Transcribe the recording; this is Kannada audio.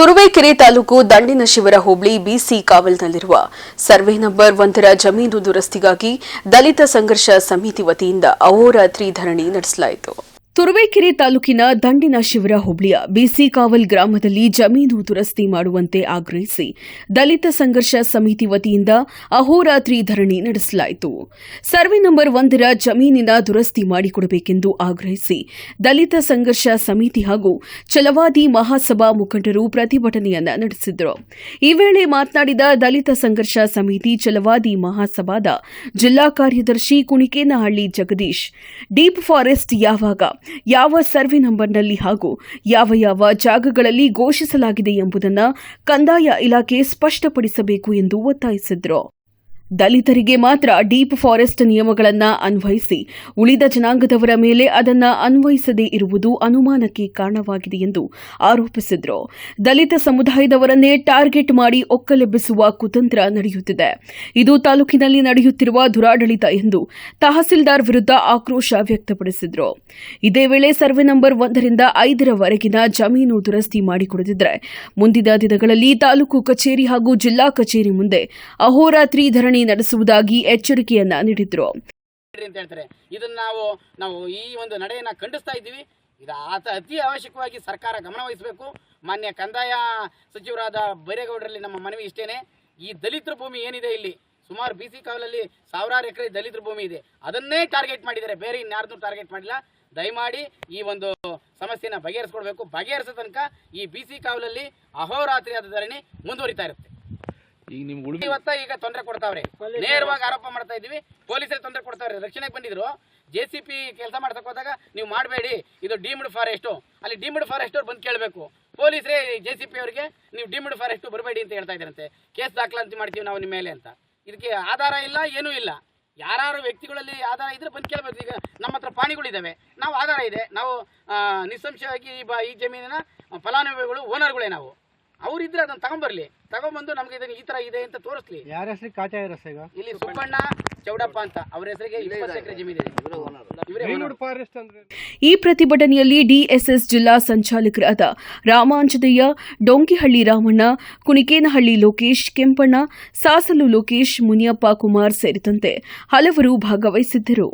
ತುರುವೇಕೆರೆ ತಾಲೂಕು ದಂಡಿನಶಿವರ ಹೋಬಳಿ ಬಿಸಿ ಕಾವಲ್ನಲ್ಲಿರುವ ಸರ್ವೆ ನಂಬರ್ 1ರ ಜಮೀನು ದುರಸ್ತಿಗಾಗಿ ದಲಿತ ಸಂಘರ್ಷ ಸಮಿತಿ ವತಿಯಿಂದ ಅಹೋರಾತ್ರಿ ಧರಣಿ ನಡೆಸಲಾಯಿತು. ತುರುವೇಕೆರೆ ತಾಲೂಕಿನ ದಂಡಿನಶಿವರ ಹೋಬಳಿಯ ಬಿಸಿ ಕಾವಲ್ ಗ್ರಾಮದಲ್ಲಿ ಜಮೀನು ದುರಸ್ತಿ ಮಾಡುವಂತೆ ಆಗ್ರಹಿಸಿ ದಲಿತ ಸಂಘರ್ಷ ಸಮಿತಿ ವತಿಯಿಂದ ಅಹೋರಾತ್ರಿ ಧರಣಿ ನಡೆಸಲಾಯಿತು. ಸರ್ವೆ ನಂಬರ್ 1ರ ಜಮೀನಿನ ದುರಸ್ತಿ ಮಾಡಿಕೊಡಬೇಕೆಂದು ಆಗ್ರಹಿಸಿ ದಲಿತ ಸಂಘರ್ಷ ಸಮಿತಿ ಹಾಗೂ ಛಲವಾದಿ ಮಹಾಸಭಾ ಮುಖಂಡರು ಪ್ರತಿಭಟನೆಯನ್ನ ನಡೆಸಿದರು. ಈ ವೇಳೆ ಮಾತನಾಡಿದ ದಲಿತ ಸಂಘರ್ಷ ಸಮಿತಿ ಛಲವಾದಿ ಮಹಾಸಭಾದ ಜಿಲ್ಲಾ ಕಾರ್ಯದರ್ಶಿ ಕುಣಿಕೇನಹಳ್ಳಿ ಜಗದೀಶ್, ಡೀಪ್ ಫಾರೆಸ್ಟ್ ಯಾವ ಸರ್ವೆ ನಂಬರ್ನಲ್ಲಿ ಹಾಗೂ ಯಾವ ಜಾಗಗಳಲ್ಲಿ ಘೋಷಿಸಲಾಗಿದೆ ಎಂಬುದನ್ನು ಕಂದಾಯ ಇಲಾಖೆ ಸ್ಪಷ್ಟಪಡಿಸಬೇಕು ಎಂದು ಒತ್ತಾಯಿಸಿದರು. ದಲಿತರಿಗೆ ಮಾತ್ರ ಡೀಪ್ ಫಾರೆಸ್ಟ್ ನಿಯಮಗಳನ್ನು ಅನ್ವಯಿಸಿ ಉಳಿದ ಜನಾಂಗದವರ ಮೇಲೆ ಅದನ್ನು ಅನ್ವಯಿಸದೇ ಇರುವುದು ಅನುಮಾನಕ್ಕೆ ಕಾರಣವಾಗಿದೆ ಎಂದು ಆರೋಪಿಸಿದರು. ದಲಿತ ಸಮುದಾಯದವರನ್ನೇ ಟಾರ್ಗೆಟ್ ಮಾಡಿ ಒಕ್ಕಲೆಬ್ಬಿಸುವ ಕುತಂತ್ರ ನಡೆಯುತ್ತಿದೆ. ಇದು ತಾಲೂಕಿನಲ್ಲಿ ನಡೆಯುತ್ತಿರುವ ದುರಾಡಳಿತ ಎಂದು ತಹಸೀಲ್ದಾರ್ ವಿರುದ್ಧ ಆಕ್ರೋಶ ವ್ಯಕ್ತಪಡಿಸಿದರು. ಇದೇ ವೇಳೆ ಸರ್ವೆ ನಂಬರ್ 1ರಿಂದ 5ರವರೆಗಿನ ಜಮೀನು ದುರಸ್ತಿ ಮಾಡಿಕೊಡದಿದ್ದರೆ ಮುಂದಿನ ದಿನಗಳಲ್ಲಿ ತಾಲೂಕು ಕಚೇರಿ ಹಾಗೂ ಜಿಲ್ಲಾ ಕಚೇರಿ ಮುಂದೆ ಅಹೋರಾತ್ರಿ ಧರಣಿ ನಡೆಸುವುದಾಗಿ ಎಚ್ಚರಿಕೆಯನ್ನ ನೀಡಿದ್ರು. ಇದನ್ನ ನಾವು ಈ ಒಂದು ನಡೆಯನ್ನ ಖಂಡಿಸ್ತಾ ಇದ್ದೀವಿ. ಇದು ಅತಿ ಅವಶ್ಯಕವಾಗಿ ಸರ್ಕಾರ ಗಮನ ವಹಿಸಬೇಕು. ಮಾನ್ಯ ಕಂದಾಯ ಸಚಿವರಾದ ಬೈರೇಗೌಡರಲ್ಲಿ ನಮ್ಮ ಮನವಿ ಇಷ್ಟೇನೆ. ಈ ದಲಿತರ ಭೂಮಿ ಏನಿದೆ, ಇಲ್ಲಿ ಸುಮಾರು ಬಿಸಿ ಕಾವಲಲ್ಲಿ ಸಾವಿರಾರು ಎಕರೆ ದಲಿತರ ಭೂಮಿ ಇದೆ, ಅದನ್ನೇ ಟಾರ್ಗೆಟ್ ಮಾಡಿದ್ದಾರೆ, ಬೇರೆ ಇನ್ಯಾರನ್ನೂ ಟಾರ್ಗೆಟ್ ಮಾಡಿಲ್ಲ. ದಯಮಾಡಿ ಈ ಒಂದು ಸಮಸ್ಯೆನ ಬಗೆಹರಿಸ್ಕೊಡ್ಬೇಕು. ಬಗೆಹರಿಸೋ ತನಕ ಈ ಬಿಸಿ ಕಾವಲಲ್ಲಿ ಅಹೋರಾತ್ರಿ ಆದ ಧರಣಿ ಮುಂದುವರಿತಾ ಇರುತ್ತೆ. ಈಗ ತೊಂದರೆ ಕೊಡ್ತಾವ್ರೆ, ನೇರವಾಗಿ ಆರೋಪ ಮಾಡ್ತಾ ಇದೀವಿ. ಪೊಲೀಸರು ತೊಂದರೆ ಕೊಡ್ತಾವ್ರೆ. ರಕ್ಷಣೆಗೆ ಬಂದಿದ್ರು, ಜೆಸಿಪಿ ಕೆಲಸ ಮಾಡ್ಸಕ್ ಹೋದಾಗ ನೀವು ಮಾಡಬೇಡಿ, ಇದು ಡೀಮ್ಡ್ ಫಾರೆಸ್ಟ್, ಅಲ್ಲಿ ಡೀಮ್ಡ್ ಫಾರೆಸ್ಟ್ ಅವ್ರು ಬಂದು ಕೇಳಬೇಕು. ಪೊಲೀಸರೇ ಜೆಸಿಪಿ ಅವರಿಗೆ ನೀವು ಡೀಮ್ಡ್ ಫಾರೆಸ್ಟ್ ಬರಬೇಡಿ ಅಂತ ಹೇಳ್ತಾ ಇದ್ದಾರಂತೆ. ಕೇಸ್ ದಾಖಲಾತಿ ಮಾಡ್ತೀವಿ ನಾವು ನಿಮ್ಮ ಮೇಲೆ ಅಂತ. ಇದಕ್ಕೆ ಆಧಾರ ಇಲ್ಲ, ಏನೂ ಇಲ್ಲ. ಯಾರು ವ್ಯಕ್ತಿಗಳಲ್ಲಿ ಆಧಾರ ಇದ್ರೆ ಬಂದು ಕೇಳಬೇಕು. ಈಗ ನಮ್ಮ ಹತ್ರ ಪಾಣಿಗಳಿದ್ದಾವೆ, ನಾವು ಆಧಾರ ಇದೆ, ನಾವು ನಿಸ್ಸಂಶಯವಾಗಿ ಈ ಜಮೀನಿನ ಫಲಾನುಭವಿಗಳು, ಓನರ್ಗಳೇ ನಾವು. ಅವರಿದ್ರೆ ಅದನ್ನ ತಗೊಂಡ್ಬಂದು ನಮ್ಗೆ ಇದನ್ನ ಈ ತರ ಇದೆ ಅಂತ ತೋರಿಸ್ಲಿ. ಯಾರ ಹೆಸರಿಗೆ ಖಾತೆ ಇರಸ? ಈಗ ಇಲ್ಲಿ ಸುಬ್ಬಣ್ಣ ಚೌಡಪ್ಪ ಅಂತ ಅವ್ರ ಹೆಸರಿಗೆ 20 ಎಕರೆ ಜಮೀನಿದೆ. ಈ ಪ್ರತಿಭಟನೆಯಲ್ಲಿ ಡಿಎಸ್ಎಸ್ ಜಿಲ್ಲಾ ಸಂಚಾಲಕರಾದ ರಾಮಾಂಜನೇಯ, ಡೊಂಕಿಹಳ್ಳಿ ರಾಮಣ್ಣ, ಕುಣಿಕೇನಹಳ್ಳಿ ಲೋಕೇಶ್, ಕೆಂಪಣ್ಣ, ಸಾಸಲು ಲೋಕೇಶ್, ಮುನಿಯಪ್ಪ ಕುಮಾರ್ ಸೇರಿದಂತೆ ಹಲವರು ಭಾಗವಹಿಸಿದ್ದರು.